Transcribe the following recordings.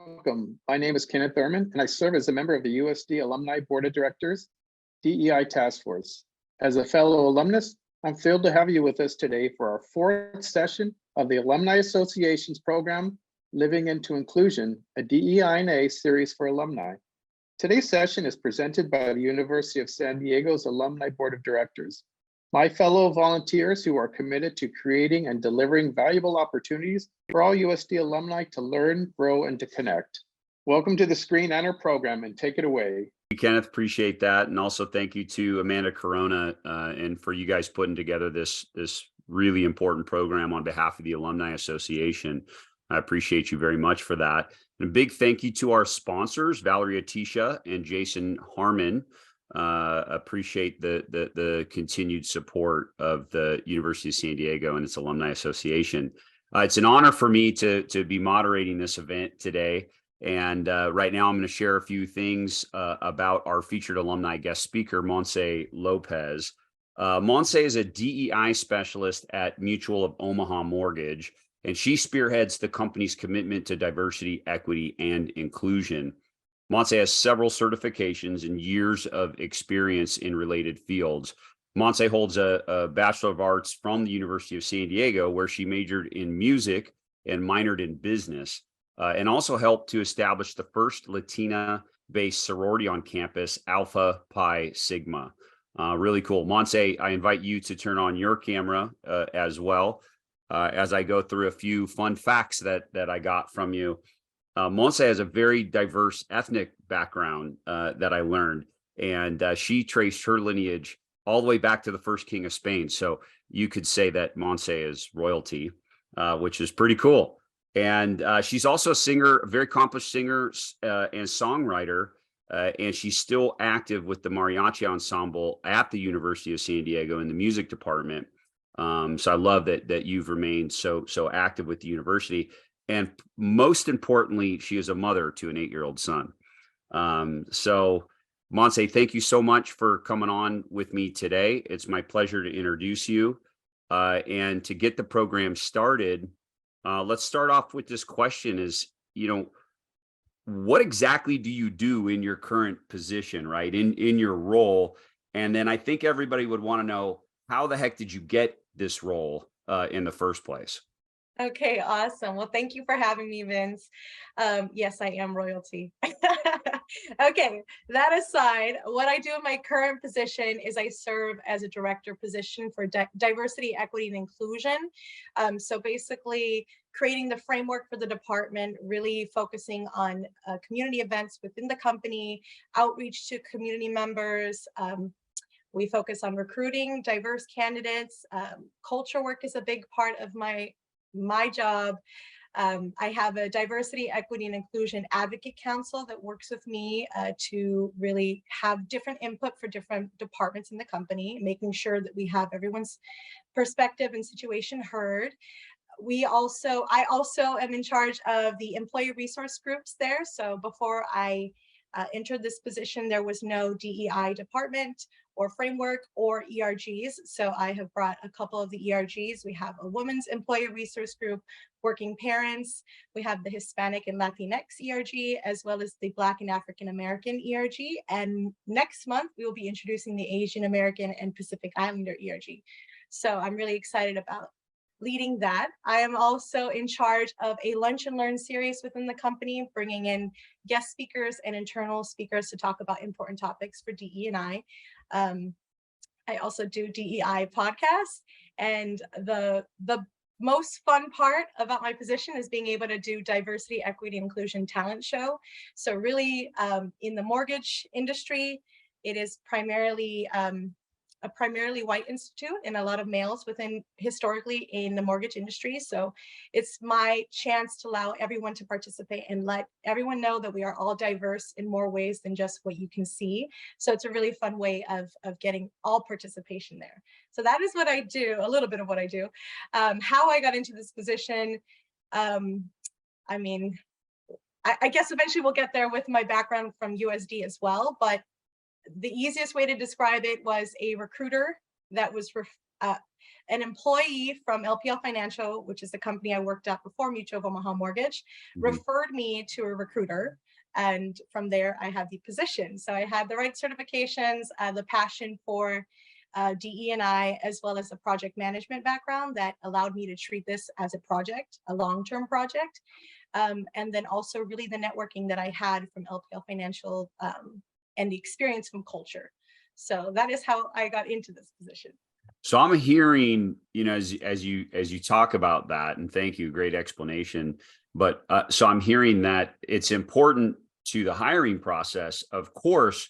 welcome. My name is Kenneth Thurman, and I serve as a member of the USD Alumni Board of Directors, DEI Task Force. As a fellow alumnus, I'm thrilled to have you with us today for our fourth session of the Alumni Association's program, Living into Inclusion, a DE&I series for alumni. Today's session is presented by the University of San Diego's Alumni Board of Directors. My fellow volunteers who are committed to creating and delivering valuable opportunities for all USD alumni to learn, grow, and to connect. Welcome to the Screen Enter program, and take it away. Kenneth, appreciate that. And also thank you to Amanda Corona and for you guys putting together this really important program on behalf of the Alumni Association. I appreciate you very much for that. And a big thank you to our sponsors, Valeria Tisha and Jason Harmon. Appreciate the continued support of the University of San Diego and its Alumni Association. It's an honor for me to be moderating this event today. And right now I'm going to share a few things about our featured alumni guest speaker, Monserrat Lopez. Monse is a DEI specialist at Mutual of Omaha Mortgage, and she spearheads the company's commitment to diversity, equity, and inclusion. Monse has several certifications and years of experience in related fields. Monse holds a Bachelor of Arts from the University of San Diego, where she majored in music and minored in business, and also helped to establish the first Latina-based sorority on campus, Alpha Pi Sigma. Really cool. Monse, I invite you to turn on your camera as well as I go through a few fun facts that I got from you. Monse has a very diverse ethnic background that I learned, and she traced her lineage all the way back to the first king of Spain. So you could say that Monse is royalty, which is pretty cool. And she's also a singer, a very accomplished singer and songwriter, and she's still active with the mariachi ensemble at the University of San Diego in the music department. So I love that you've remained so active with the university. And most importantly, she is a mother to an 8-year-old son. So Monse, thank you so much for coming on with me today. It's my pleasure to introduce you. And to get the program started, let's start off with this question is, what exactly do you do in your current position, right? In your role? And then I think everybody would want to know, how the heck did you get this role in the first place? Okay, awesome. Well, thank you for having me, Vince. Yes, I am royalty. Okay, that aside, what I do in my current position is I serve as a director position for diversity, equity, and inclusion. So basically creating the framework for the department, really focusing on community events within the company, outreach to community members. We focus on recruiting diverse candidates. Culture work is a big part of my job. I have a diversity, equity, and inclusion advocate council that works with me to really have different input for different departments in the company, making sure that we have everyone's perspective and situation heard. I also am in charge of the employee resource groups there. So before I entered this position, there was no DEI department or framework or ERGs. So I have brought a couple of the ERGs. We have a women's employee resource group, working parents. We have the Hispanic and Latinx ERG, as well as the Black and African American ERG. And next month, we will be introducing the Asian American and Pacific Islander ERG. So I'm really excited about leading that. I am also in charge of a lunch and learn series within the company, bringing in guest speakers and internal speakers to talk about important topics for DE&I. I also do DEI podcasts, and the most fun part about my position is being able to do diversity, equity, inclusion talent show. So really in the mortgage industry, it is primarily a primarily white institute and a lot of males within historically in the mortgage industry. So it's my chance to allow everyone to participate and let everyone know that we are all diverse in more ways than just what you can see. So it's a really fun way of getting all participation there. So that is what I do, a little bit of what I do. How I got into this position, I mean, I guess eventually we'll get there with my background from USD as well, but the easiest way to describe it was a recruiter that was an employee from LPL Financial, which is the company I worked at before, Mutual of Omaha Mortgage, referred me to a recruiter. And from there, I had the position. So I had the right certifications, the passion for DE&I, as well as the project management background that allowed me to treat this as a project, a long-term project. And then also really the networking that I had from LPL Financial and the experience from culture. So that is how I got into this position. So I'm hearing, as you talk about that, and thank you, great explanation. But so I'm hearing that it's important to the hiring process, of course,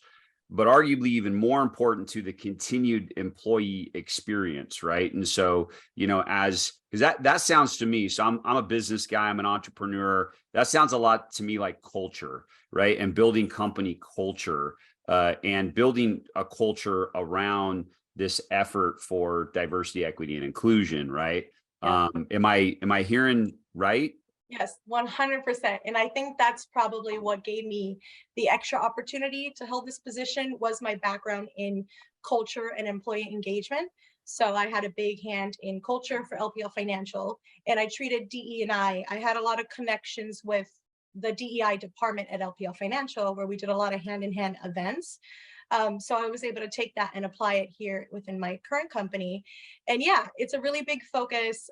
but arguably even more important to the continued employee experience, right? And so, because that sounds to me, so I'm a business guy, I'm an entrepreneur. That sounds a lot to me like culture, right? And building company culture and building a culture around this effort for diversity, equity, and inclusion, right? Yeah. Am I hearing right? Yes, 100%. And I think that's probably what gave me the extra opportunity to hold this position was my background in culture and employee engagement. So I had a big hand in culture for LPL Financial, and I treated DE&I. I had a lot of connections with the DEI department at LPL Financial, where we did a lot of hand-in-hand events. So I was able to take that and apply it here within my current company. And yeah, it's a really big focus.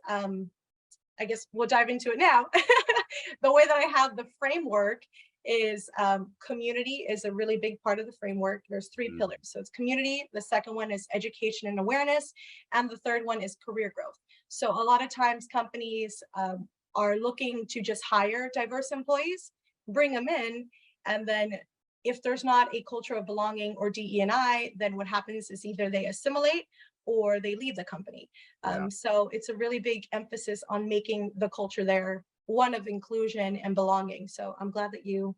I guess we'll dive into it now. The way that I have the framework is community is a really big part of the framework. There's three pillars. So it's community. The second one is education and awareness. And the third one is career growth. So a lot of times companies are looking to just hire diverse employees, bring them in, and then if there's not a culture of belonging or DE&I, then what happens is either they assimilate or they leave the company. So it's a really big emphasis on making the culture there one of inclusion and belonging. So I'm glad that you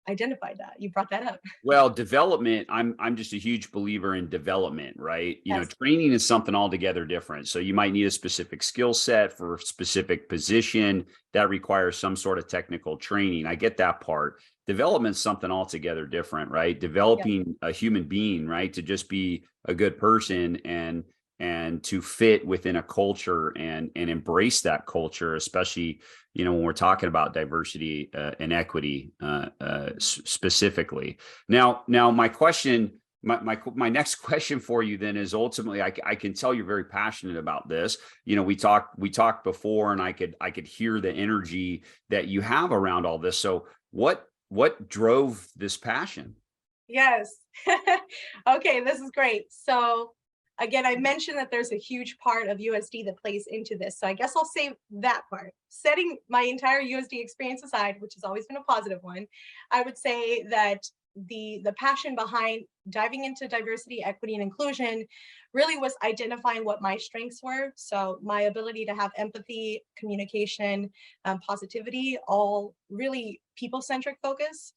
identified that. You brought that up. Well, development, I'm just a huge believer in development, right? Yes. Training is something altogether different. So you might need a specific skill set for a specific position that requires some sort of technical training. I get that part. Development's something altogether different, right? Developing a human being, right? To just be a good person and to fit within a culture and embrace that culture, especially, when we're talking about diversity and equity specifically. Now my question, my next question for you then is ultimately, I can tell you're very passionate about this. We talked before, and I could hear the energy that you have around all this. So what drove this passion? Yes. Okay, this is great. So again, I mentioned that there's a huge part of USD that plays into this. So I guess I'll say that part. Setting my entire USD experience aside, which has always been a positive one, I would say that the passion behind diving into diversity, equity, and inclusion really was identifying what my strengths were. So my ability to have empathy, communication, positivity, all really people-centric focus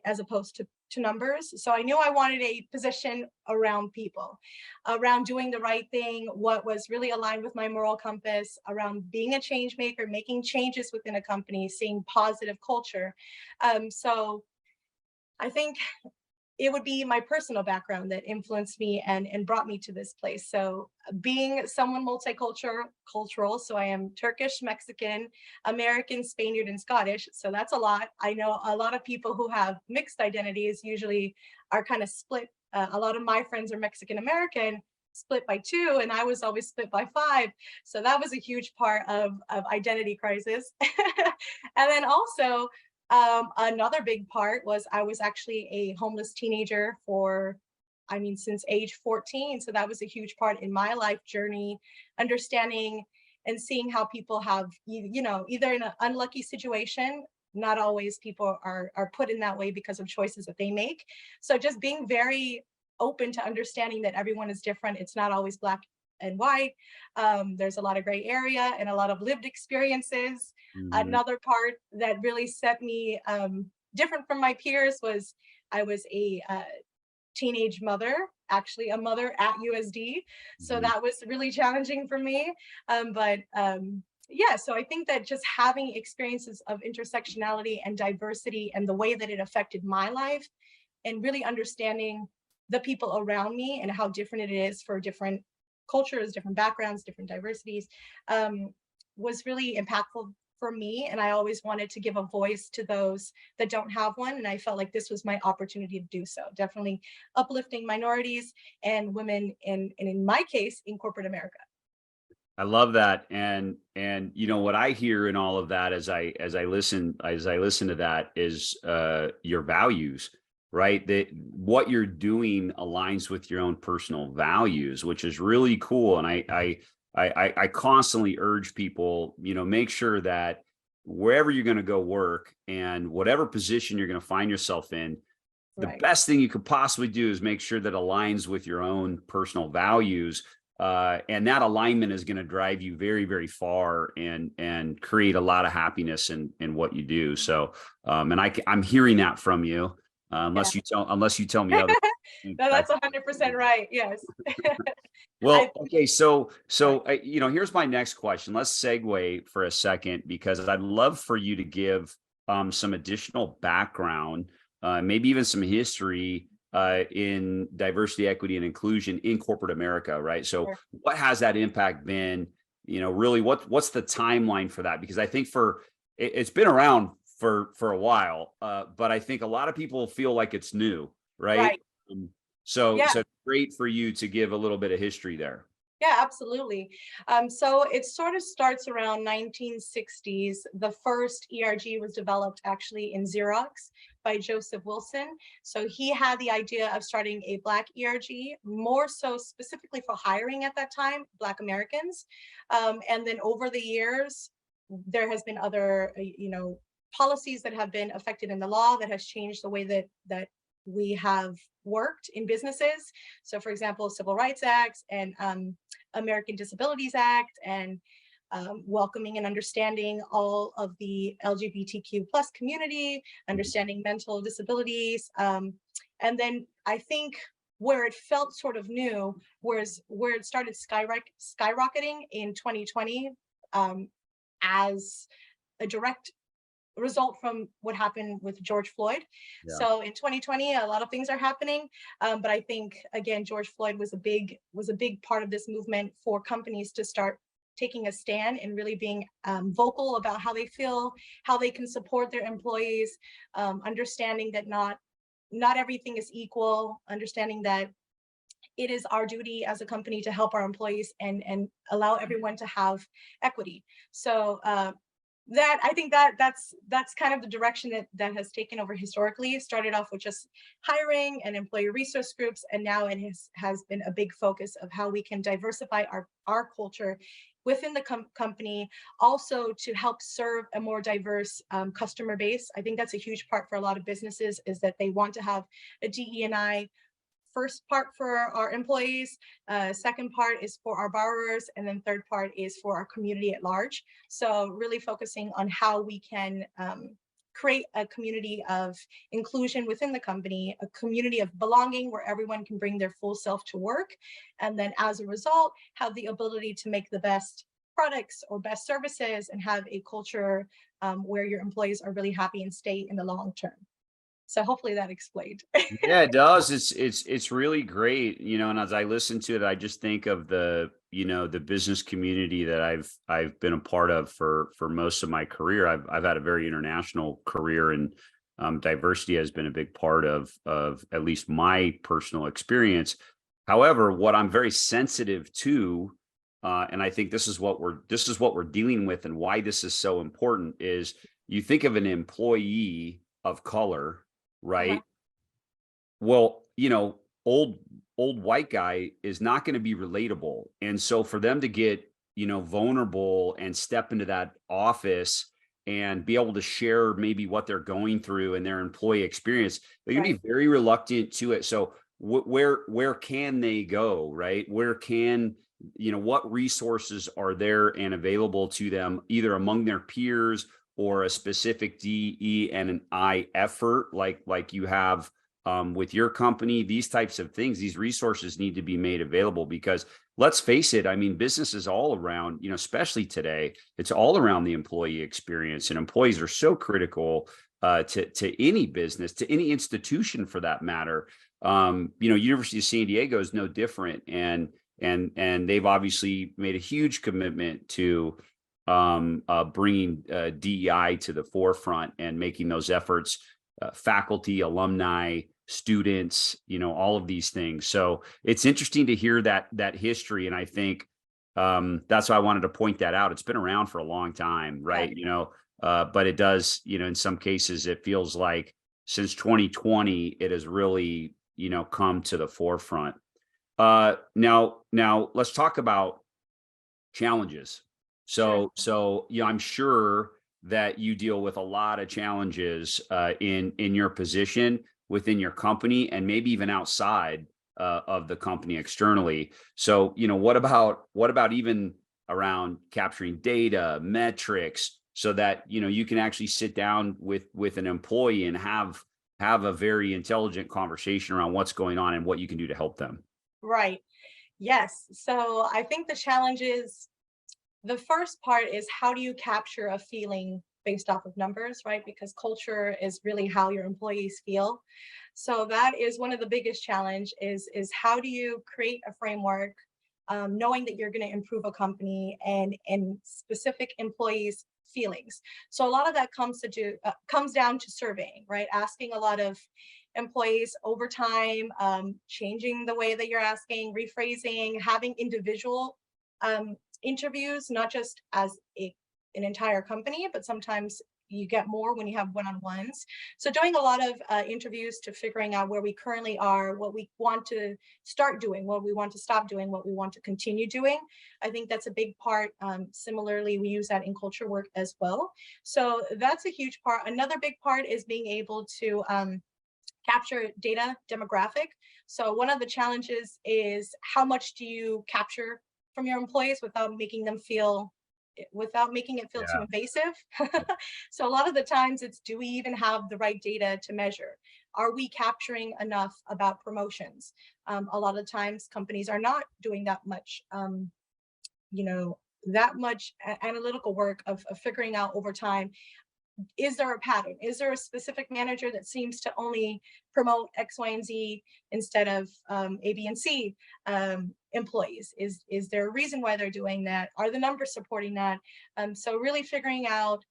as opposed to numbers. So I knew I wanted a position around people, around doing the right thing, what was really aligned with my moral compass, around being a change maker, making changes within a company, seeing positive culture. So I think it would be my personal background that influenced me and brought me to this place. So being someone cultural, so I am Turkish, Mexican, American, Spaniard, and Scottish. So that's a lot. I know a lot of people who have mixed identities usually are kind of split. A lot of my friends are Mexican American, split by 2, and I was always split by 5. So that was a huge part of identity crisis. And then also, another big part was I was actually a homeless teenager since age 14. So that was a huge part in my life journey, understanding and seeing how people have, either in an unlucky situation, not always people are put in that way because of choices that they make. So just being very open to understanding that everyone is different. It's not always black and white. There's a lot of gray area and a lot of lived experiences. Mm-hmm. Another part that really set me different from my peers was I was a teenage mother, actually a mother at USD. So that was really challenging for me. Yeah, so I think that just having experiences of intersectionality and diversity and the way that it affected my life and really understanding the people around me and how different it is for different cultures, different backgrounds, different diversities, was really impactful for me. And I always wanted to give a voice to those that don't have one. And I felt like this was my opportunity to do so. Definitely uplifting minorities and women in my case, in corporate America. I love that. And you know what I hear in all of that as I listen to that is your values, right? That what you're doing aligns with your own personal values, which is really cool. And I constantly urge people, you know, make sure that wherever you're going to go work and whatever position you're going to find yourself in, the Right. best thing you could possibly do is make sure that aligns with your own personal values. And that alignment is going to drive you very, very far and create a lot of happiness in what you do. So, and I'm hearing that from you, unless you tell me other. No, that's 100% right. Yes. Well, okay. So, you know, here's my next question. Let's segue for a second, because I'd love for you to give some additional background, maybe even some history in diversity, equity, and inclusion in corporate America, right? So Sure. what has that impact been? You know, really, what's the timeline for that? Because I think it's been around for a while, but I think a lot of people feel like it's new, right? Right. So Yeah. great for you to give a little bit of history there. Yeah, absolutely. So it sort of starts around 1960s. The first ERG was developed actually in Xerox by Joseph Wilson. So he had the idea of starting a Black ERG, more so specifically for hiring at that time, Black Americans. And then over the years, there has been other, policies that have been affected in the law that has changed the way that we have worked in businesses. So for example, Civil Rights Act and American Disabilities Act, and welcoming and understanding all of the LGBTQ plus community, understanding mental disabilities. And then I think where it felt sort of new was where it started skyrocketing in 2020 as a direct result from what happened with George Floyd. Yeah. So in 2020, a lot of things are happening, but I think again, George Floyd was a big part of this movement for companies to start taking a stand and really being vocal about how they feel, how they can support their employees, understanding that not everything is equal, understanding that it is our duty as a company to help our employees and allow everyone to have equity. So that I think that's kind of the direction that has taken over historically. It started off with just hiring and employee resource groups, and now it has been a big focus of how we can diversify our culture within the company, also to help serve a more diverse customer base. I think that's a huge part for a lot of businesses, is that they want to have a DE&I first part for our employees, second part is for our borrowers, and then third part is for our community at large. So really focusing on how we can create a community of inclusion within the company, a community of belonging where everyone can bring their full self to work. And then as a result, have the ability to make the best products or best services and have a culture where your employees are really happy and stay in the long term. So hopefully that explained. Yeah, it does. It's really great, you know, and as I listen to it, I just think of the business community that I've been a part of for most of my career. I've had a very international career, and diversity has been a big part of at least my personal experience. However, what I'm very sensitive to, and I think this is what we're dealing with, and why this is so important, is you think of an employee of color, right? Well, you know, old white guy is not going to be relatable. And so for them to get, you know, vulnerable and step into that office and be able to share maybe what they're going through and their employee experience, they're going to be very reluctant to it. So where can they go, right? Where can, you know, what resources are there and available to them, either among their peers or a specific DE&I effort like you have with your company? These types of things, these resources need to be made available, because let's face it, I mean, business is all around, you know, especially today, it's all around the employee experience, and employees are so critical to any business, to any institution for that matter. You know, University of San Diego is no different. And and they've obviously made a huge commitment to bringing DEI to the forefront and making those efforts, faculty, alumni, students, all of these things. So it's interesting to hear that history. And I think that's why I wanted to point that out. It's been around for a long time, right? But it does, in some cases, it feels like since 2020, it has really, come to the forefront. Now let's talk about challenges. Sure. So, I'm sure that you deal with a lot of challenges in your position within your company, and maybe even outside of the company externally. So, what about even around capturing data, metrics, so that you can actually sit down with an employee and have a very intelligent conversation around what's going on and what you can do to help them. Right. Yes. So I think the challenge is, the first part is, how do you capture a feeling based off of numbers, right? Because culture is really how your employees feel. So that is one of the biggest challenge is how do you create a framework, knowing that you're going to improve a company and specific employees' feelings. So a lot of that comes down to surveying, right? Asking a lot of employees over time, changing the way that you're asking, rephrasing, having individual interviews, not just as an entire company, but sometimes you get more when you have one-on-ones. So doing a lot of interviews to figuring out where we currently are, what we want to start doing, what we want to stop doing, what we want to continue doing. I think that's a big part. Similarly, we use that in culture work as well. So that's a huge part. Another big part is being able to capture data demographic. So one of the challenges is, how much do you capture from your employees without making it feel too invasive? So a lot of the times it's, do we even have the right data to measure? Are we capturing enough about promotions? A lot of times companies are not doing that much, analytical work of figuring out over time, is there a pattern? Is there a specific manager that seems to only promote X, Y, and Z instead of A, B, and C employees? Is there a reason why they're doing that? Are the numbers supporting that? So really figuring out,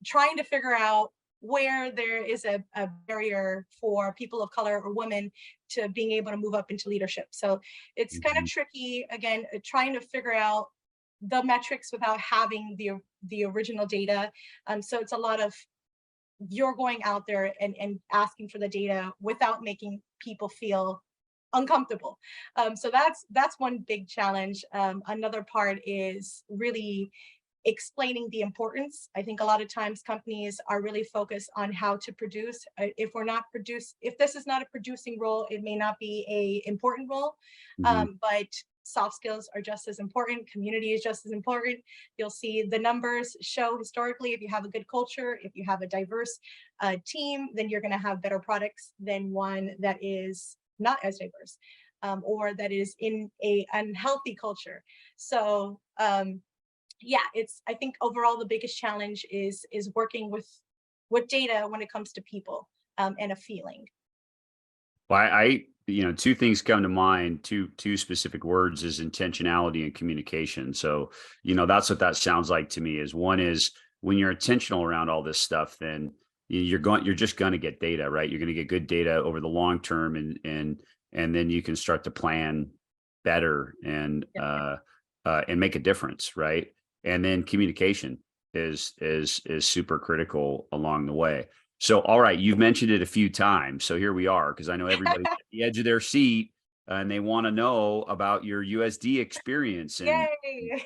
trying to figure out where there is a barrier for people of color or women to being able to move up into leadership. So it's kind of tricky, again, trying to figure out the metrics without having the original data. So it's a lot of, you're going out there and asking for the data without making people feel uncomfortable. So that's one big challenge. Another part is really explaining the importance. I think a lot of times companies are really focused on how to produce. If this is not a producing role, it may not be a important role, but soft skills are just as important. Community is just as important. You'll see the numbers show historically, if you have a good culture, if you have a diverse team, then you're going to have better products than one that is not as diverse, or that is in a unhealthy culture. So I think overall the biggest challenge is working with data when it comes to people, and a feeling. Well, I two things come to mind. Two specific words is intentionality and communication. So, that's what that sounds like to me. Is one is, when you're intentional around all this stuff, then you're just going to get data, right? You're going to get good data over the long term, and then you can start to plan better and make a difference, right? And then communication is super critical along the way. So, all right, you've mentioned it a few times. So here we are, because I know everybody's at the edge of their seat and they want to know about your USD experience and Yay!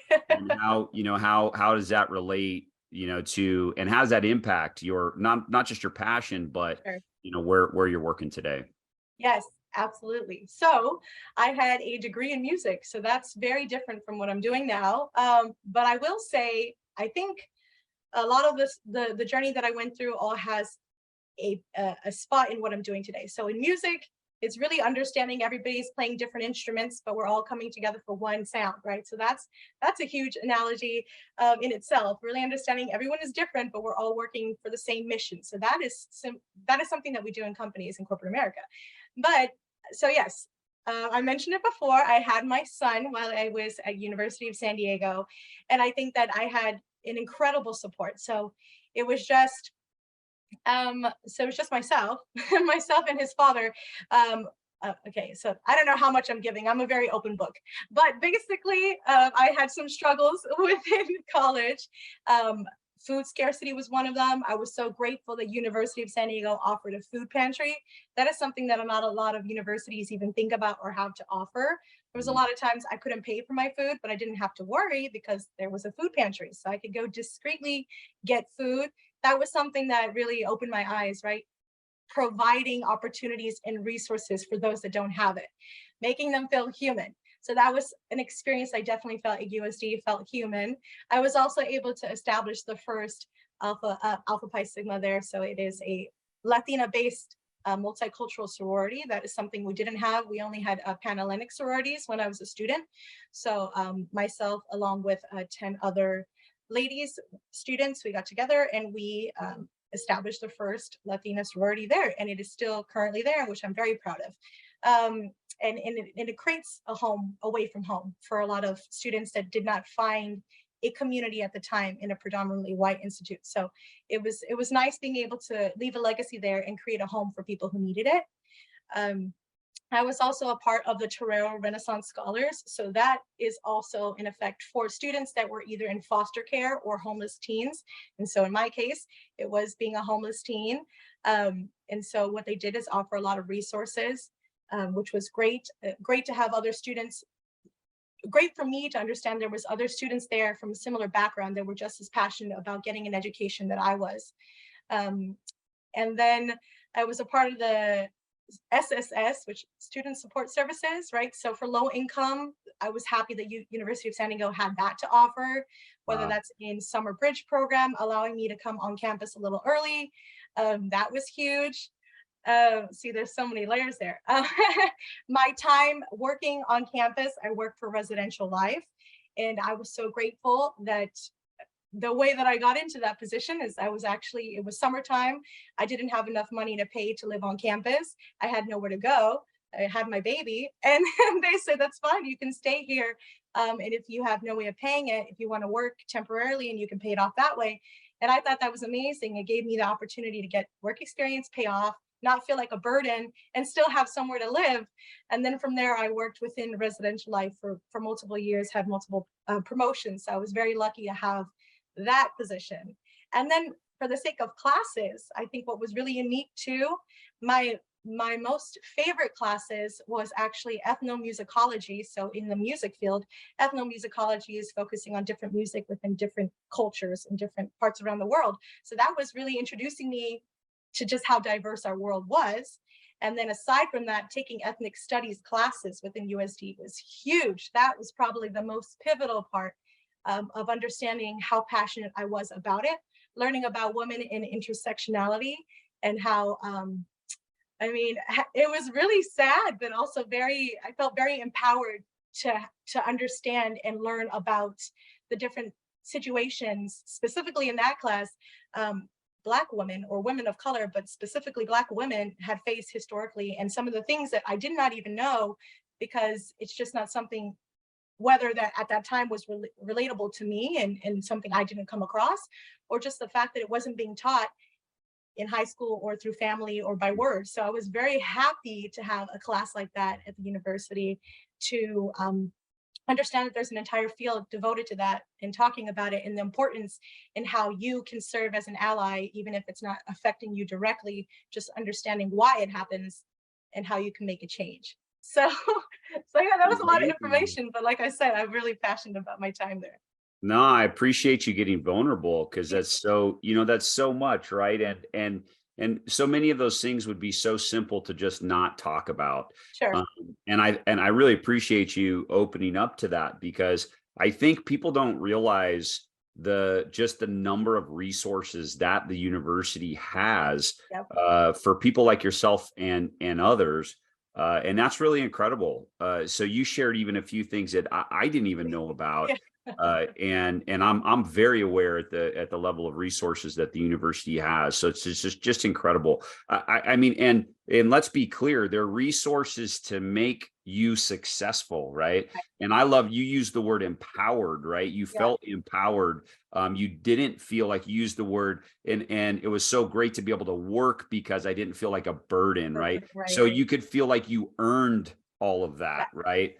how, how does that relate, to, and how does that impact your, not just your passion, but, Sure. where you're working today? Yes, absolutely. So I had a degree in music, so that's very different from what I'm doing now. But I will say, I think a lot of this, the journey that I went through, all has a spot in what I'm doing today. So in music, it's really understanding everybody's playing different instruments, but we're all coming together for one sound, right? So that's a huge analogy in itself. Really understanding everyone is different, but we're all working for the same mission. So that is something that we do in companies in corporate America. But so yes, I mentioned it before, I had my son while I was at University of San Diego, and I think that I had an incredible support. So it was just myself, myself and his father. Okay, so I don't know how much I'm giving. I'm a very open book, but basically, I had some struggles within college. Food scarcity was one of them. I was so grateful that University of San Diego offered a food pantry. That is something that not a lot of universities even think about or have to offer. There was a lot of times I couldn't pay for my food, but I didn't have to worry because there was a food pantry. So I could go discreetly get food. That was something that really opened my eyes, right? Providing opportunities and resources for those that don't have it, making them feel human. So that was an experience I definitely felt at USD, felt human. I was also able to establish the first Alpha Pi Sigma there. So it is a Latina-based multicultural sorority. That is something we didn't have. We only had Pan-Hellenic sororities when I was a student. So myself, along with 10 other ladies, students, we got together and we established the first Latina sorority there, and it is still currently there, which I'm very proud of. And it creates a home away from home for a lot of students that did not find a community at the time in a predominantly white institute. So it was nice being able to leave a legacy there and create a home for people who needed it. I was also a part of the Torero Renaissance Scholars. So that is also in effect for students that were either in foster care or homeless teens. And so in my case, it was being a homeless teen. And so what they did is offer a lot of resources, which was great. Great to have other students, great for me to understand there was other students there from a similar background that were just as passionate about getting an education that I was. And then I was a part of the SSS, which Student Support Services, right? So for low income, I was happy that University of San Diego had that to offer, whether that's in summer bridge program, allowing me to come on campus a little early. That was huge. See, there's so many layers there. My time working on campus, I worked for Residential Life, and I was so grateful that the way that I got into that position is it was summertime. I didn't have enough money to pay to live on campus. I had nowhere to go. I had my baby, and they said, that's fine, you can stay here. And if you have no way of paying it, if you want to work temporarily and you can pay it off that way. And I thought that was amazing. It gave me the opportunity to get work experience, pay off, not feel like a burden, and still have somewhere to live. And then from there, I worked within Residential Life for multiple years, had multiple promotions. So I was very lucky to have that position. And then for the sake of classes, I think what was really unique too, my most favorite classes was actually ethnomusicology. So in the music field, ethnomusicology is focusing on different music within different cultures and different parts around the world. So that was really introducing me to just how diverse our world was. And then aside from that, taking ethnic studies classes within USD was huge. That was probably the most pivotal part of understanding how passionate I was about it, learning about women in intersectionality and how, I mean, it was really sad, but also I felt very empowered to understand and learn about the different situations, specifically in that class, Black women or women of color, but specifically Black women had faced historically, and some of the things that I did not even know, because it's just not something, whether that at that time was relatable to me and something I didn't come across, or just the fact that it wasn't being taught in high school or through family or by word. So I was very happy to have a class like that at the university to understand that there's an entire field devoted to that and talking about it and the importance and how you can serve as an ally, even if it's not affecting you directly, just understanding why it happens and how you can make a change. So yeah, that was a lot of information, but like I said, I'm really passionate about my time there. No, I appreciate you getting vulnerable because that's so, that's so much, right? And so many of those things would be so simple to just not talk about. Sure. And I really appreciate you opening up to that, because I think people don't realize just the number of resources that the university has. Yep. For people like yourself and others. And that's really incredible. So you shared even a few things that I didn't even know about. Yeah. And I'm very aware at the level of resources that the university has. So it's just incredible. I mean, and let's be clear, there are resources to make you successful, right? And I love you use the word empowered, right? You Yeah. felt empowered. You didn't feel like, you used the word, and it was so great to be able to work because I didn't feel like a burden, right? Right. So you could feel like you earned all of that, right?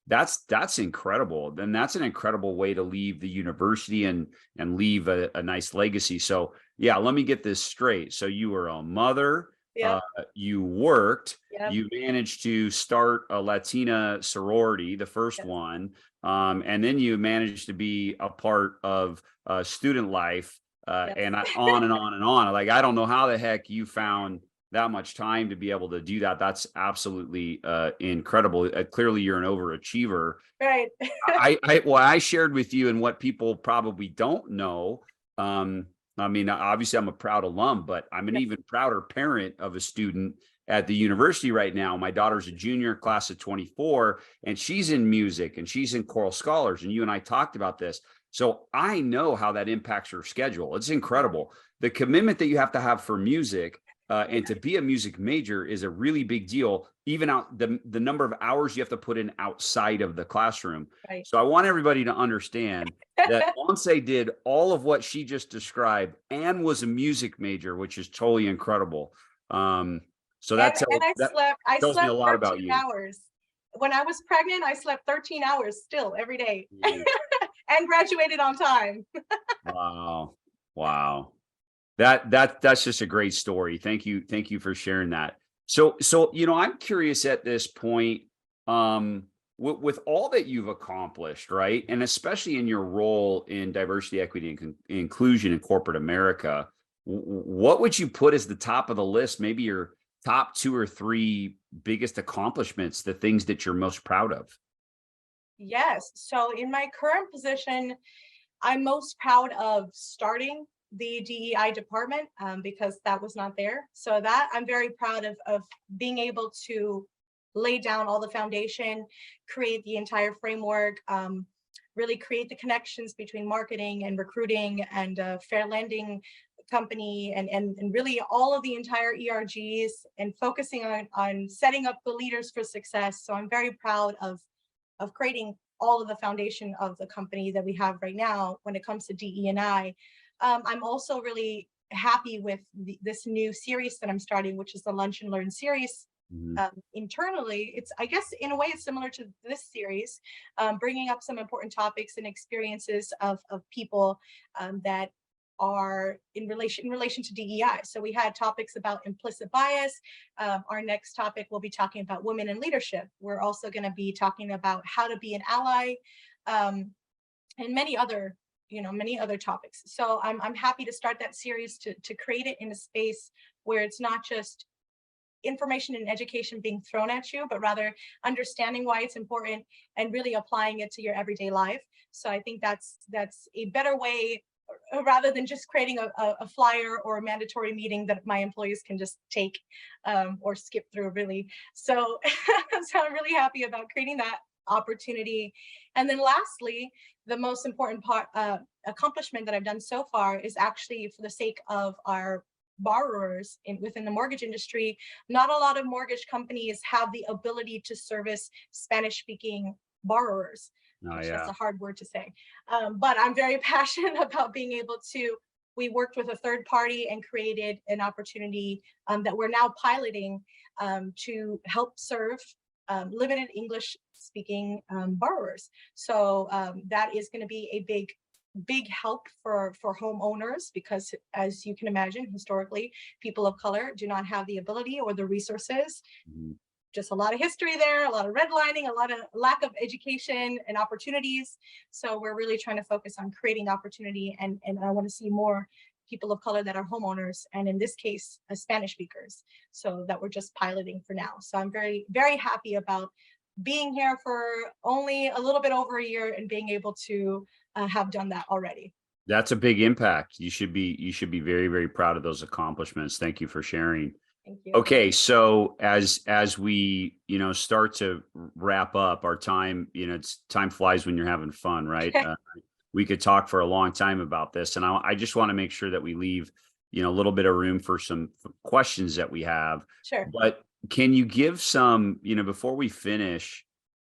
That's incredible. Then that's an incredible way to leave the university and leave a nice legacy. So yeah, let me get this straight. So you were a mother, Yep. you worked, Yep. you managed to start a Latina sorority, the first Yes. one, and then you managed to be a part of student life, Yes. and on and on and on. Like, I don't know how the heck you found that much time to be able to do that. That's absolutely incredible. Clearly, you're an overachiever. Right. What I shared with you and what people probably don't know. I mean, obviously, I'm a proud alum, but I'm an Yep. even prouder parent of a student at the university right now. My daughter's a junior, class of 24, and she's in music and she's in choral scholars. And you and I talked about this. So I know how that impacts her schedule. It's incredible. The commitment that you have to have for music, and to be a music major is a really big deal, even out the number of hours you have to put in outside of the classroom. Right. So I want everybody to understand that Monse did all of what she just described and was a music major, which is totally incredible. So that I tells me a slept lot about 13 you. hours. When I was pregnant, I slept 13 hours still every day Mm. and graduated on time. Wow. Wow. That's just a great story. Thank you for sharing that. So I'm curious at this point, with all that you've accomplished, right? And especially in your role in diversity, equity, and inclusion in corporate America, what would you put as the top of the list? Maybe your top 2 or 3 biggest accomplishments, the things that you're most proud of. Yes. So in my current position, I'm most proud of starting the DEI department because that was not there. So that I'm very proud of being able to lay down all the foundation, create the entire framework, really create the connections between marketing and recruiting and fair lending company and really all of the entire ERGs and focusing on setting up the leaders for success. So I'm very proud of creating all of the foundation of the company that we have right now when it comes to DE&I. I'm also really happy with this new series that I'm starting, which is the Lunch and Learn series. Internally, it's, I guess, in a way, it's similar to this series, bringing up some important topics and experiences of people that are in relation to DEI. So we had topics about implicit bias. Our next topic, we'll be talking about women in leadership. We're also going to be talking about how to be an ally, and many other topics. So I'm happy to start that series to create it in a space where it's not just information and education being thrown at you, but rather understanding why it's important and really applying it to your everyday life. So I think that's a better way, rather than just creating a flyer or a mandatory meeting that my employees can just take or skip through, really. So, so I'm really happy about creating that opportunity. And then lastly, the most important part, accomplishment that I've done so far is actually for the sake of our borrowers within the mortgage industry. Not a lot of mortgage companies have the ability to service Spanish-speaking borrowers. Oh, That's yeah. a hard word to say. But I'm very passionate about being able to, we worked with a third party and created an opportunity that we're now piloting to help serve limited English speaking borrowers. So that is going to be a big help for homeowners, because as you can imagine, historically, people of color do not have the ability or the resources. Just a lot of history there, a lot of redlining, a lot of lack of education and opportunities. So we're really trying to focus on creating opportunity, and I want to see more people of color that are homeowners, and in this case, Spanish speakers. So that we're just piloting for now. So I'm very, very happy about being here for only a little bit over a year and being able to have done that already. That's a big impact. You should be very, very proud of those accomplishments. Thank you for sharing. Thank you. Okay, so as we start to wrap up our time, time flies when you're having fun, right? We could talk for a long time about this, and I just want to make sure that we leave a little bit of room for some questions that we have. Sure. can you give some, before we finish,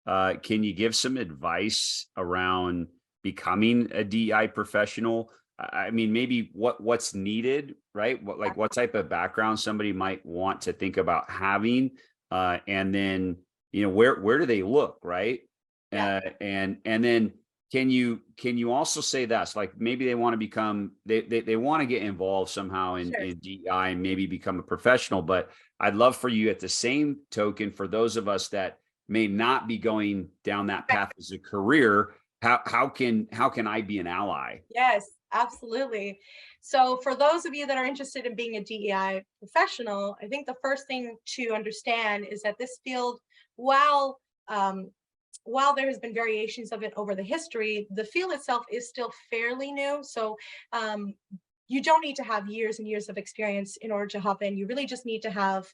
can you give some advice around becoming a DEI professional? I mean, maybe what's needed, right? What type of background somebody might want to think about having, and then where do they look, right? Yeah. And then can you also say this, like maybe they want to become they want to get involved somehow in Sure. DEI and maybe become a professional, but I'd love for you at the same token, for those of us that may not be going down that path as a career, how can I be an ally? Yes, absolutely. So for those of you that are interested in being a DEI professional, I think the first thing to understand is that this field, while um, while there has been variations of it over the history, the field itself is still fairly new. So um, you don't need to have years and years of experience in order to hop in. You really just need to have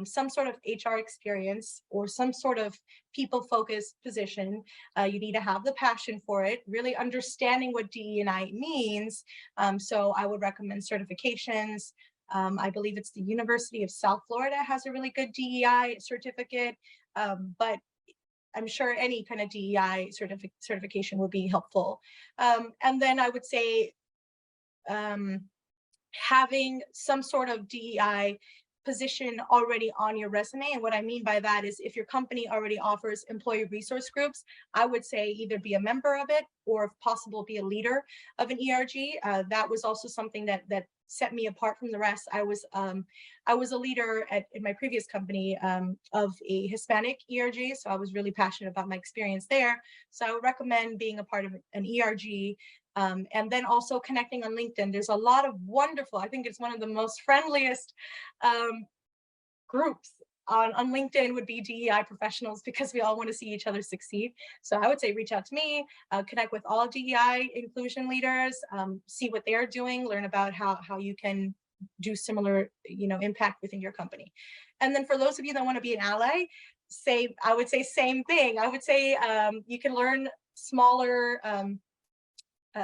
some sort of HR experience or some sort of people focused position. You need to have the passion for it, really understanding what DE&I means. So I would recommend certifications. I believe it's the University of South Florida has a really good DEI certificate, but I'm sure any kind of DEI certification would be helpful. And then I would say um, having some sort of DEI position already on your resume. And what I mean by that is if your company already offers employee resource groups, I would say either be a member of it or if possible, be a leader of an ERG. That was also something that set me apart from the rest. I was a leader in my previous company of a Hispanic ERG. So I was really passionate about my experience there. So I would recommend being a part of an ERG. And then also connecting on LinkedIn. There's a lot of wonderful, I think it's one of the most friendliest groups on LinkedIn would be DEI professionals because we all want to see each other succeed. So I would say reach out to me, connect with all DEI inclusion leaders, see what they're doing, learn about how you can do similar, impact within your company. And then for those of you that want to be an ally, I would say same thing. I would say you can learn smaller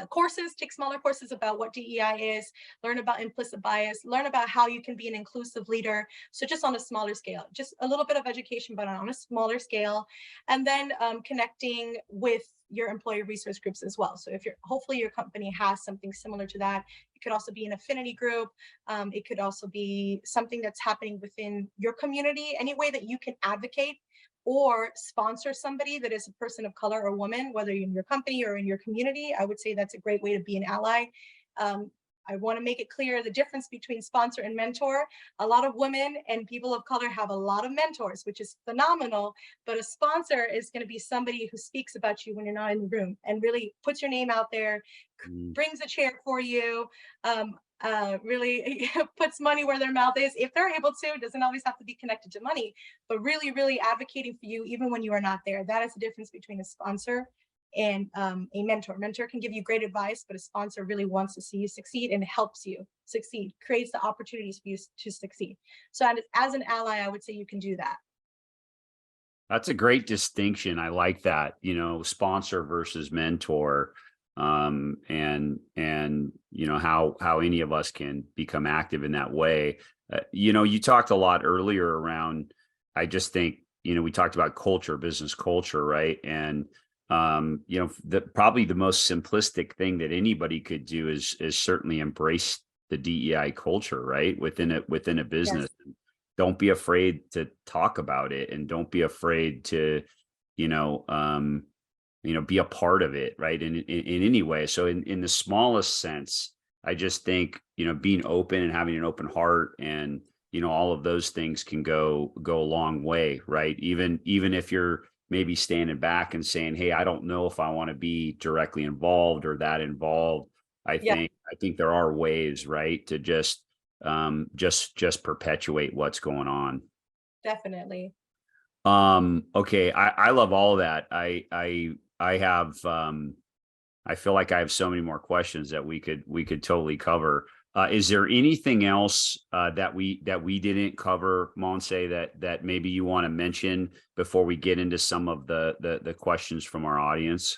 courses, take smaller courses about what DEI is, learn about implicit bias, learn about how you can be an inclusive leader. So just on a smaller scale, just a little bit of education, but on a smaller scale. And then connecting with your employee resource groups as well. So if hopefully your company has something similar to that. It could also be an affinity group. It could also be something that's happening within your community, any way that you can advocate or sponsor somebody that is a person of color or woman, whether you're in your company or in your community. I would say that's a great way to be an ally. I want to make it clear the difference between sponsor and mentor. A lot of women and people of color have a lot of mentors, which is phenomenal, but a sponsor is going to be somebody who speaks about you when you're not in the room and really puts your name out there, brings a chair for you, really puts money where their mouth is if they're able to. It doesn't always have to be connected to money, but really advocating for you even when you are not there. That is the difference between a sponsor and a mentor. Mentor can give you great advice, but a sponsor really wants to see you succeed and helps you succeed, creates the opportunities for you to succeed. So as an ally, I would say you can do that. That's a great distinction. I like that, sponsor versus mentor. And how any of us can become active in that way. You talked a lot earlier around, I just think, we talked about culture, business culture, right? And probably the most simplistic thing that anybody could do is certainly embrace the DEI culture, right? Within a business. Yes. Don't be afraid to talk about it, and don't be afraid to, be a part of it, right? In any way. So in the smallest sense, I just think, being open and having an open heart and, all of those things can go a long way, right? Even if you're maybe standing back and saying, hey, I don't know if I want to be directly involved or that involved. I Yeah, think there are ways, right, to just perpetuate what's going on. definitely. Okay. I love all of that. I have, I feel like I have so many more questions that we could totally cover. Is there anything else that we didn't cover, Monse, that maybe you want to mention before we get into some of the questions from our audience?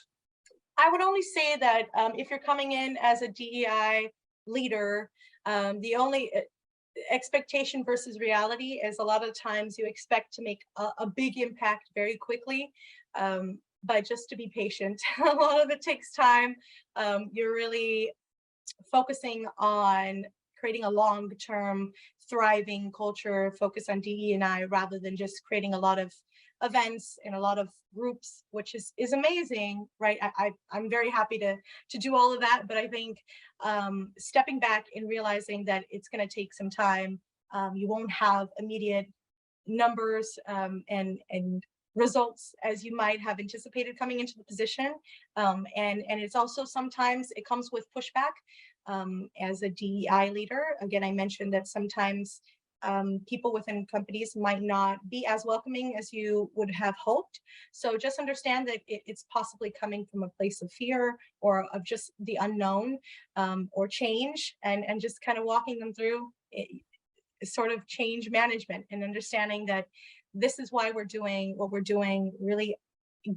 I would only say that if you're coming in as a DEI leader, the only expectation versus reality is a lot of times you expect to make a big impact very quickly. But just to be patient, a lot of it takes time. You're really focusing on creating a long-term thriving culture, focus on DE&I rather than just creating a lot of events and a lot of groups, which is amazing, right? I'm very happy to do all of that, but I think stepping back and realizing that it's going to take some time, you won't have immediate numbers and results as you might have anticipated coming into the position. And it's also sometimes it comes with pushback. As a DEI leader, again, I mentioned that sometimes people within companies might not be as welcoming as you would have hoped. So just understand that it's possibly coming from a place of fear or of just the unknown or change, and just kind of walking them through sort of change management and understanding that this is why we're doing what we're doing, really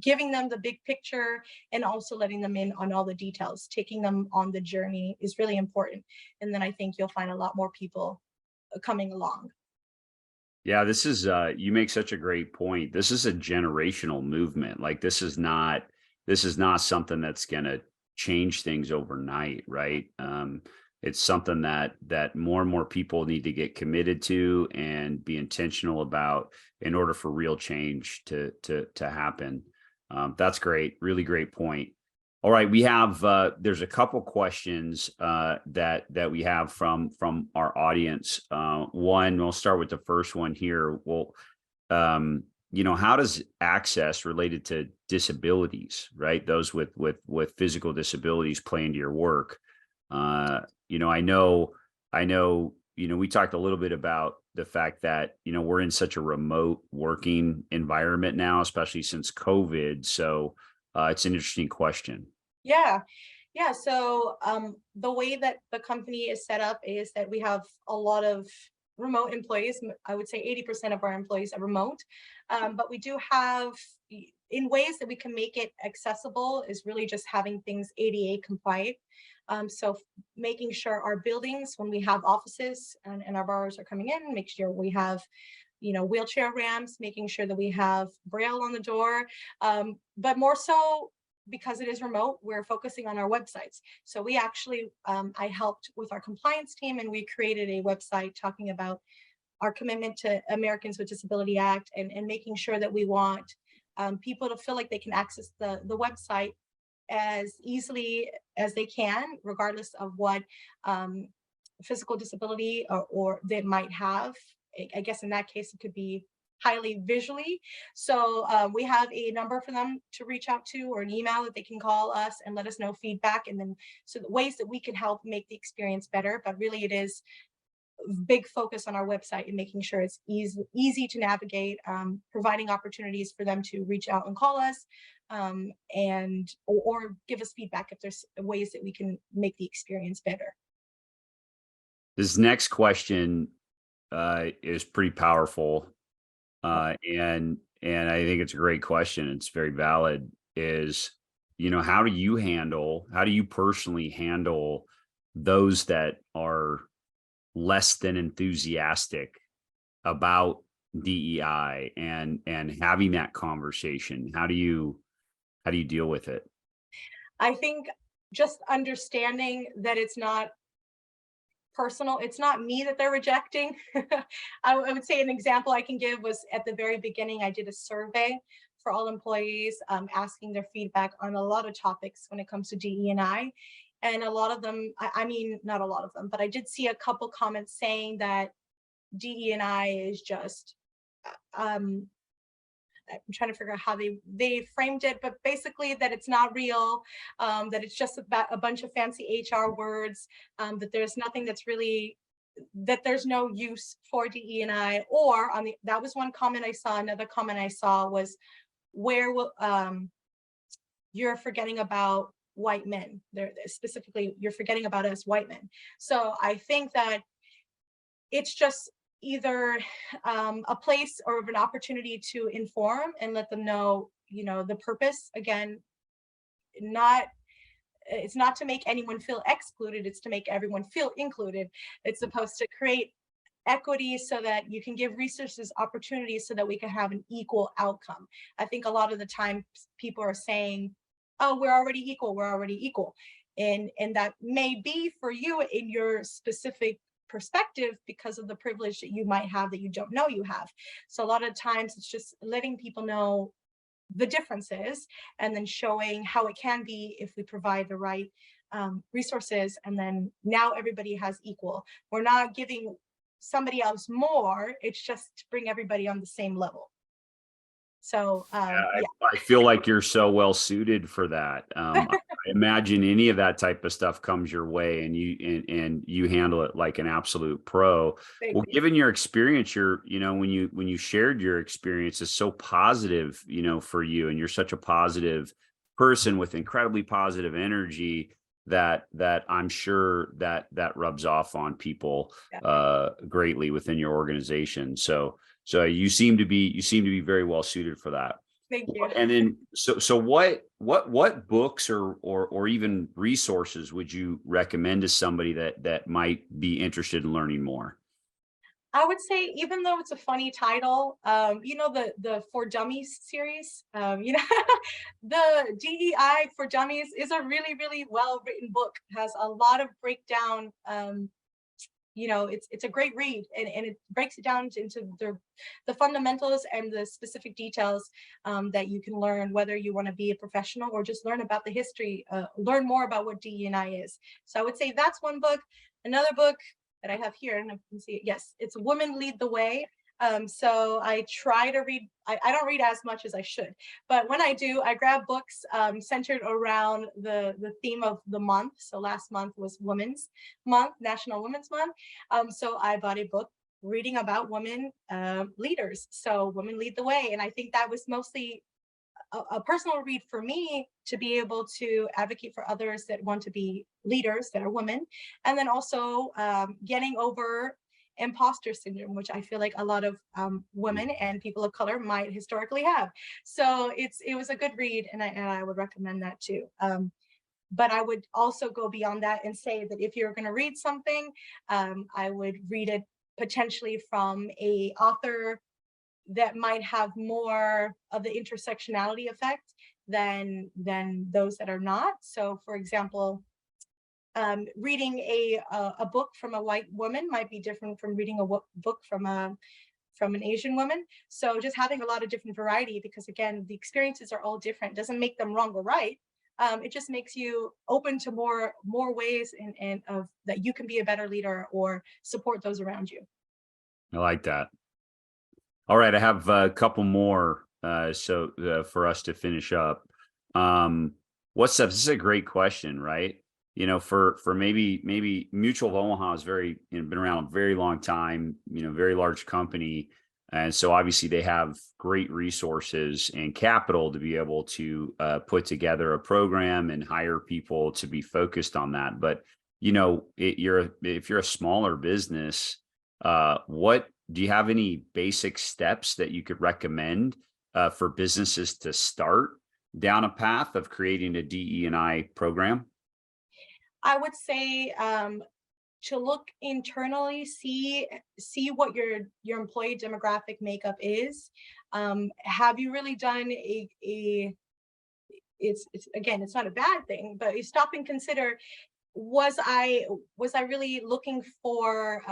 giving them the big picture and also letting them in on all the details. Taking them on the journey is really important. And then I think you'll find a lot more people coming along. Yeah, this is you make such a great point. This is a generational movement. Like this is not something that's going to change things overnight, right? It's something that more and more people need to get committed to and be intentional about in order for real change to happen. That's great. Really great point. All right. We have, there's a couple questions that we have from our audience. One, we'll start with the first one here. Well, how does access related to disabilities, right? Those with physical disabilities play into your work? I know, we talked a little bit about the fact that, we're in such a remote working environment now, especially since COVID. So it's an interesting question. Yeah. So the way that the company is set up is that we have a lot of remote employees. I would say 80% of our employees are remote, but we do have, in ways that we can make it accessible, is really just having things ADA compliant. So making sure our buildings, when we have offices and our borrowers are coming in, make sure we have, wheelchair ramps, making sure that we have Braille on the door, but more so because it is remote, we're focusing on our websites. So we actually, I helped with our compliance team, and we created a website talking about our commitment to Americans with Disability Act and making sure that we want people to feel like they can access the website as easily as they can, regardless of what physical disability or they might have. I guess in that case, it could be highly visually. So we have a number for them to reach out to, or an email that they can call us and let us know feedback. And then so the ways that we can help make the experience better, but really it is big focus on our website and making sure it's easy to navigate, providing opportunities for them to reach out and call us, or give us feedback if there's ways that we can make the experience better. This next question is pretty powerful, and I think it's a great question. It's very valid. Is how do you personally handle those that are less than enthusiastic about DEI and having that conversation? How do you deal with it? I think just understanding that it's not personal, it's not me that they're rejecting. I would say an example I can give was at the very beginning, I did a survey for all employees, asking their feedback on a lot of topics when it comes to DE&I. And a lot of them, I mean, not a lot of them, but I did see a couple comments saying that DE&I is just, I'm trying to figure out how they framed it, but basically that it's not real, that it's just about a bunch of fancy HR words, that there's nothing that's really, that there's no use for DE&I. Or that was one comment I saw. Another comment I saw was, where will you're forgetting about white men. There specifically, you're forgetting about us white men. So I think that it's just either a place or an opportunity to inform and let them know, the purpose. Again, it's not to make anyone feel excluded, it's to make everyone feel included. It's supposed to create equity so that you can give resources, opportunities so that we can have an equal outcome. I think a lot of the time people are saying, oh, we're already equal, we're already equal. And that may be for you in your specific perspective because of the privilege that you might have that you don't know you have. So a lot of times it's just letting people know the differences and then showing how it can be if we provide the right resources, and then now everybody has equal. We're not giving somebody else more, it's just to bring everybody on the same level. So yeah. I feel like you're so well suited for that. I imagine any of that type of stuff comes your way and you handle it like an absolute pro. Thank Well, you. given your experience, when you shared your experience is so positive, for you, and you're such a positive person with incredibly positive energy that I'm sure that rubs off on people greatly within your organization. So you seem to be very well suited for that. Thank you. And then, so what books or even resources would you recommend to somebody that might be interested in learning more? I would say, even though it's a funny title, the For Dummies series, the DEI for Dummies is a really, really well written book, has a lot of breakdown. It's a great read, and it breaks it down into the fundamentals and the specific details that you can learn, whether you want to be a professional or just learn about the history, learn more about what DE&I is. So I would say that's one book. Another book that I have here, and I can see it. Yes, it's Women Lead the Way. So I try to read, I don't read as much as I should, but when I do, I grab books centered around the theme of the month. So last month was Women's Month, National Women's Month. So I bought a book reading about women leaders. So Women Lead the Way. And I think that was mostly a personal read for me to be able to advocate for others that want to be leaders that are women. And then also getting over imposter syndrome, which I feel like a lot of women and people of color might historically have. So it was a good read, and I would recommend that too. But I would also go beyond that and say that if you're going to read something, I would read it potentially from a author that might have more of the intersectionality effect than those that are not. So for example, reading a book from a white woman might be different from reading a book from an Asian woman. So just having a lot of different variety, because again, the experiences are all different, doesn't make them wrong or right. It just makes you open to more ways and of that you can be a better leader or support those around you. I like that. All right, I have a couple more for us to finish up. This is a great question, right? For maybe Mutual of Omaha is been around a very long time, very large company. And so obviously they have great resources and capital to be able to put together a program and hire people to be focused on that. But, if you're a smaller business, do you have any basic steps that you could recommend for businesses to start down a path of creating a DE&I program? I would say to look internally, see what your employee demographic makeup is. Have you really done it's again, it's not a bad thing, but you stop and consider, was I really looking for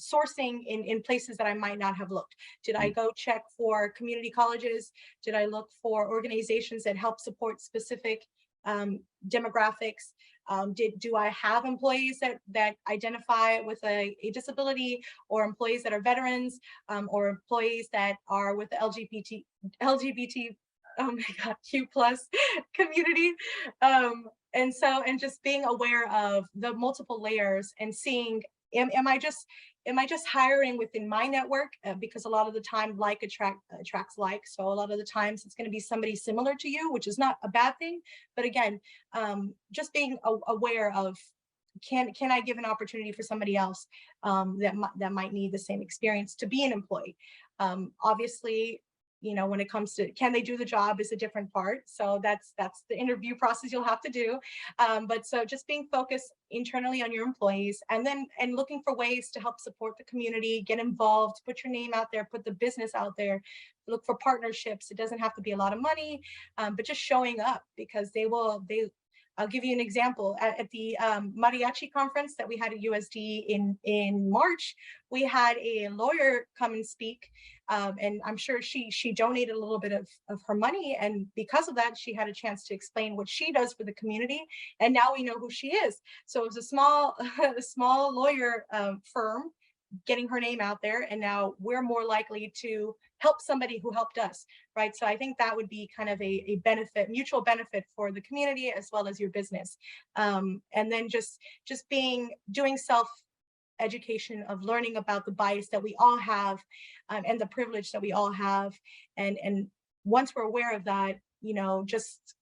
sourcing in places that I might not have looked? Did I go check for community colleges? Did I look for organizations that help support specific demographics? Do I have employees that identify with a disability, or employees that are veterans, or employees that are with the LGBT, oh my God, Q plus community? And just being aware of the multiple layers and seeing, am I just hiring within my network? Because a lot of the time like attracts like. So a lot of the times it's going to be somebody similar to you, which is not a bad thing. But again, just being aware of, can I give an opportunity for somebody else that might need the same experience to be an employee? Obviously, when it comes to can they do the job is a different part. So that's the interview process you'll have to do. But so just being focused internally on your employees, and looking for ways to help support the community, get involved, put your name out there, put the business out there, look for partnerships. It doesn't have to be a lot of money, but just showing up, because I'll give you an example. At the mariachi conference that we had at USD in March, we had a lawyer come and speak, and I'm sure she donated a little bit of her money, and because of that, she had a chance to explain what she does for the community, and now we know who she is. So it was a small lawyer firm getting her name out there, and now we're more likely to help somebody who helped us, right? So I think that would be kind of a benefit, mutual benefit for the community as well as your business. And then just doing self-education of learning about the bias that we all have, and the privilege that we all have. And once we're aware of that, just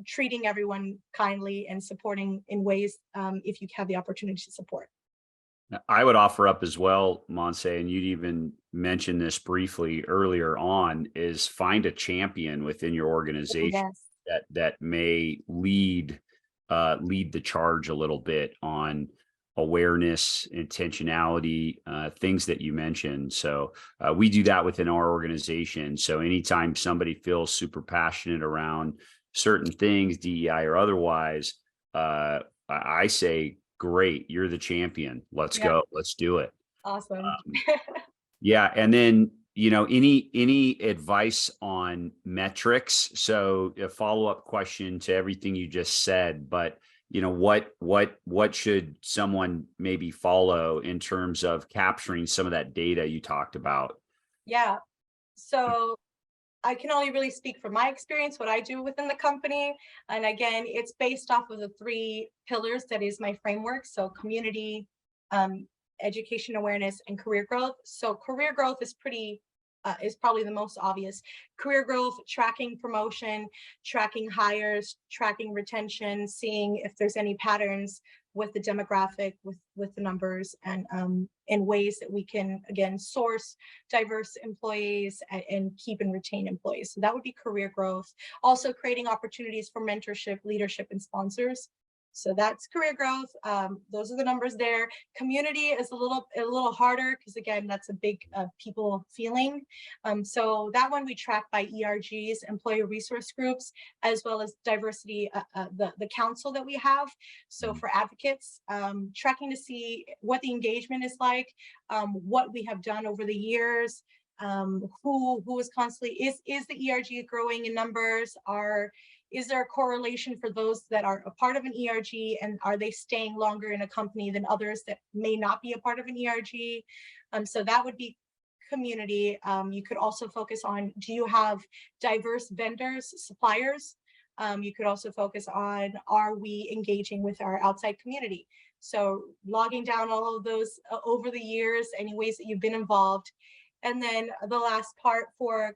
treating everyone kindly and supporting in ways, if you have the opportunity to support. I would offer up as well, Monse, and you'd even mentioned this briefly earlier on, is find a champion within your organization Yes. that may lead the charge a little bit on awareness, intentionality, things that you mentioned. So we do that within our organization. So anytime somebody feels super passionate around certain things, DEI or otherwise, I say, great, you're the champion. Let's go. Let's do it. Awesome. Yeah. And then, any advice on metrics? So a follow-up question to everything you just said, but what should someone maybe follow in terms of capturing some of that data you talked about? Yeah. So I can only really speak from my experience, what I do within the company. And again, it's based off of the 3 pillars that is my framework. So community, education awareness, and career growth. So career growth is probably the most obvious. Career growth, tracking promotion, tracking hires, tracking retention, seeing if there's any patterns with the demographic, with the numbers, and in ways that we can, again, source diverse employees and keep and retain employees. So that would be career growth. Also creating opportunities for mentorship, leadership, and sponsors. So that's career growth. Those are the numbers there. Community is a little harder, because again, that's a big people feeling. So that one we track by ERGs, employee resource groups, as well as diversity, the council that we have. So for advocates, tracking to see what the engagement is like, what we have done over the years, who is constantly, is the ERG growing in numbers? Is there a correlation for those that are a part of an ERG, and are they staying longer in a company than others that may not be a part of an ERG? So that would be community. You could also focus on, do you have diverse vendors, suppliers? You could also focus on, are we engaging with our outside community? So logging down all of those over the years, any ways that you've been involved. And then the last part for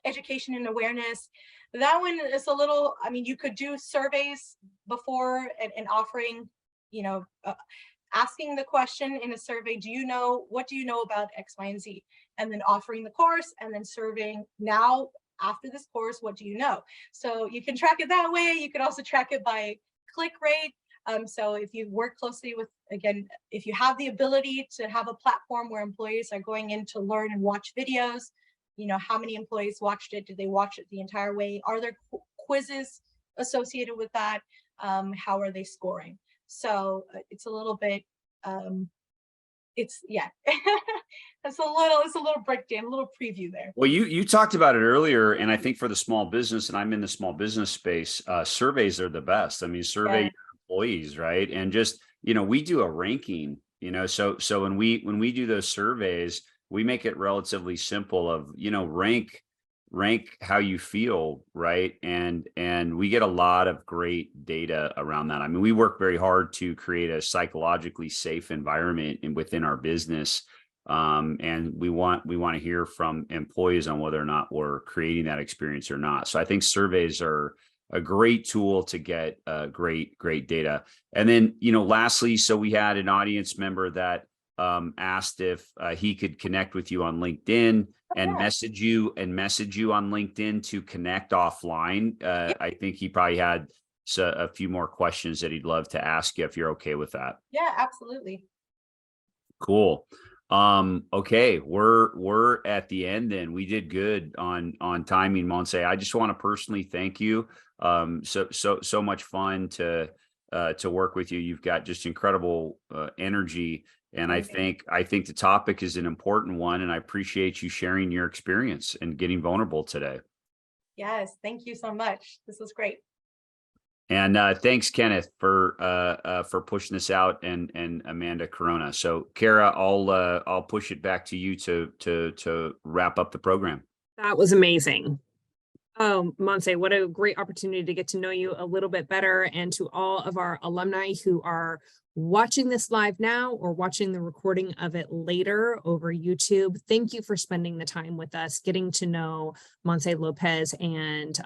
education and awareness, that one is a little, you could do surveys before and offering, asking the question in a survey, what do you know about X, Y, and Z? And then offering the course, and then surveying, now after this course, what do you know? So you can track it that way. You could also track it by click rate. So if you work closely with, again, if you have the ability to have a platform where employees are going in to learn and watch videos, how many employees watched it? Did they watch it the entire way? Are there quizzes associated with that? How are they scoring? So it's a little bit, it's a little breakdown, a little preview there. Well, you talked about it earlier, and I think for the small business, and I'm in the small business space, surveys are the best. Survey your employees, right? And just, we do a ranking, so when we do those surveys, we make it relatively simple of, rank how you feel, right? And we get a lot of great data around that. We work very hard to create a psychologically safe environment within our business. And we want to hear from employees on whether or not we're creating that experience or not. So I think surveys are a great tool to get great data. And then, lastly, so we had an audience member that asked if he could connect with you on LinkedIn. and Yeah. message you on LinkedIn to connect offline. I think he probably had a few more questions that he'd love to ask you if you're okay with that. Yeah, absolutely. Cool. Okay, we're at the end then. We did good on timing, Monse. I just want to personally thank you. So much fun to work with you. You've got just incredible energy, and I think the topic is an important one, and I appreciate you sharing your experience and getting vulnerable today. Yes, thank you so much. This was great. And thanks, Kenneth, for pushing this out, and Amanda Corona. So, Kara, I'll push it back to you to wrap up the program. That was amazing. Oh, Monse, what a great opportunity to get to know you a little bit better, and to all of our alumni who are watching this live now or watching the recording of it later over YouTube. Thank you for spending the time with us, getting to know Monserrat Lopez and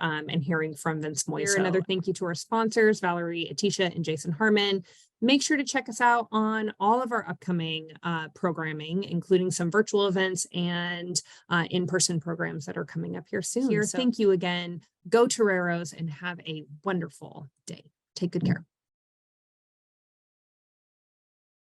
hearing from Vince Moiso. Another thank you to our sponsors, Valerie, Atisha, and Jason Harmon. Make sure to check us out on all of our upcoming programming, including some virtual events and in-person programs that are coming up here soon. Thank you again. Go Toreros and have a wonderful day. Take good care.